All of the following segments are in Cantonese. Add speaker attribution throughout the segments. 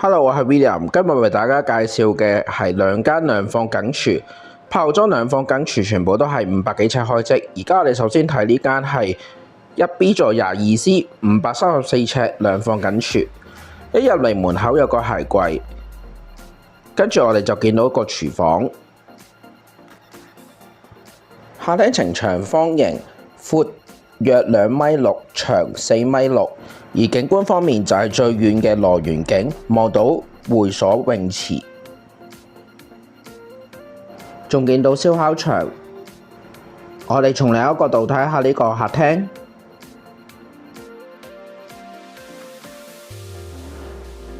Speaker 1: Hello，我係 William，今日為大家介紹嘅係兩間兩房緊廚，炮裝兩房緊廚全部都係500幾尺開積。而家我哋首先睇呢間係1B 座 22C 534尺兩房緊廚，一入嚟門口有個鞋櫃，跟住我哋就見到個廚房，客廳呈長方形，闊約2.6米，長4.6米。而景觀方面就係最遠嘅羅園景，望到會所泳池，仲見到燒烤場。我哋從另一個角度睇下呢個客廳，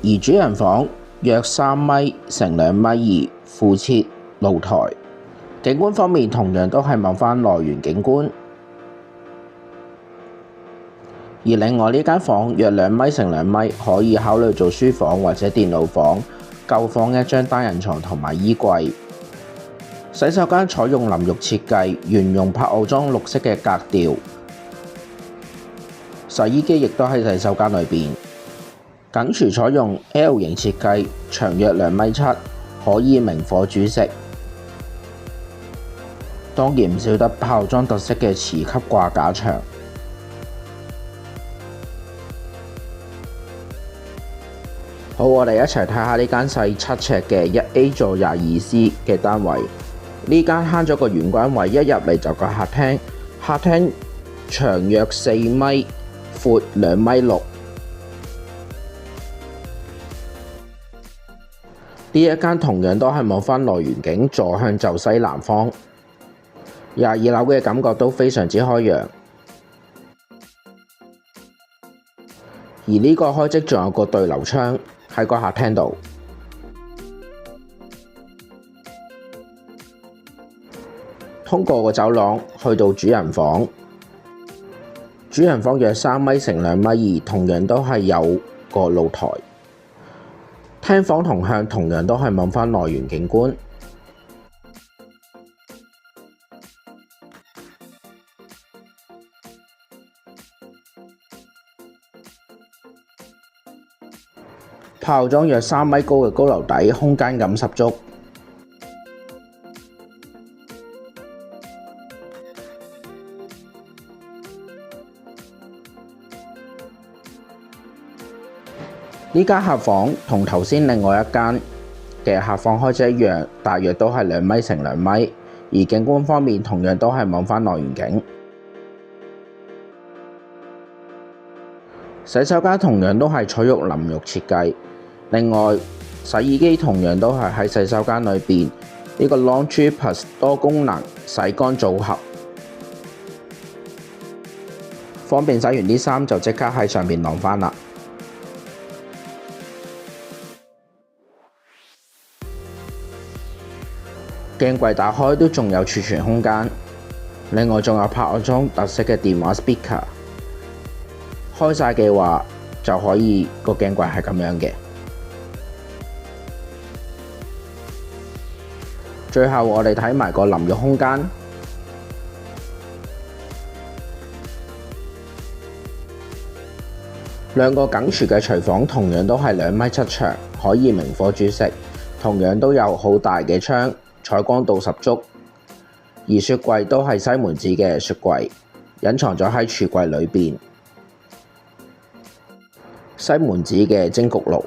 Speaker 1: 而主人房約3米乘2.2米，附設露台。景觀方面同樣都係望返羅園景觀。而另外呢間房約2米乘2米，可以考慮做書房或者電腦房，夠放一張單人床同埋衣櫃。洗手間採用淋浴設計，沿用柏傲莊綠色嘅格調。洗衣機亦都喺洗手間裏邊。緊廚採用 L 型設計，長約2.7米，可以明火煮食。當然唔少得柏傲莊特色嘅磁吸掛架牆。好，我哋一齊睇下呢間細7尺嘅1A 座 22C 嘅單位。呢間慳咗個玄關位，一入嚟就個客廳。客廳長約4米，闊2.6米。呢一間同樣都係望返羅園景，坐向就西南方。22樓嘅感覺都非常之開揚。而呢個開積仲有個對流窗喺個客廳度。通過個走廊去到主人房，主人房約3米乘2.2米，同樣都係有個露台。廳房同向同樣都係望返羅園景觀。柏傲莊約3米高嘅高樓底，空間感十足。呢間客房同頭先另外一間嘅客房開支一樣，大約都係2米乘2米。而景觀方面同樣都係望返羅園景。洗手間同樣都係採用淋浴設計。另外，洗衣機同樣都係喺洗手間裏邊，呢個 Laundry Plus 多功能洗乾組合，方便洗完啲衫就即刻喺上面晾返啦。鏡櫃打開都仲有儲存空間，另外仲有柏傲莊特色嘅電話 speaker， 開晒嘅話就可以個鏡櫃係咁樣嘅。最後我哋睇埋個淋浴空間，兩個緊廚嘅廚房同樣都係2.7米長，可以明火煮食，同樣都有好大嘅窗，採光度十足。而雪櫃都係西門子嘅雪櫃，隱藏咗喺櫥櫃裏邊。西門子嘅蒸焗爐。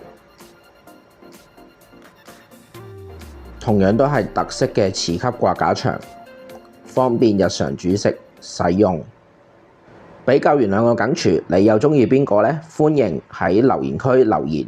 Speaker 1: 同樣都係特色嘅磁吸掛架牆，方便日常煮食使用。比較完兩個緊廚，你又鍾意邊個呢？歡迎喺留言區留言。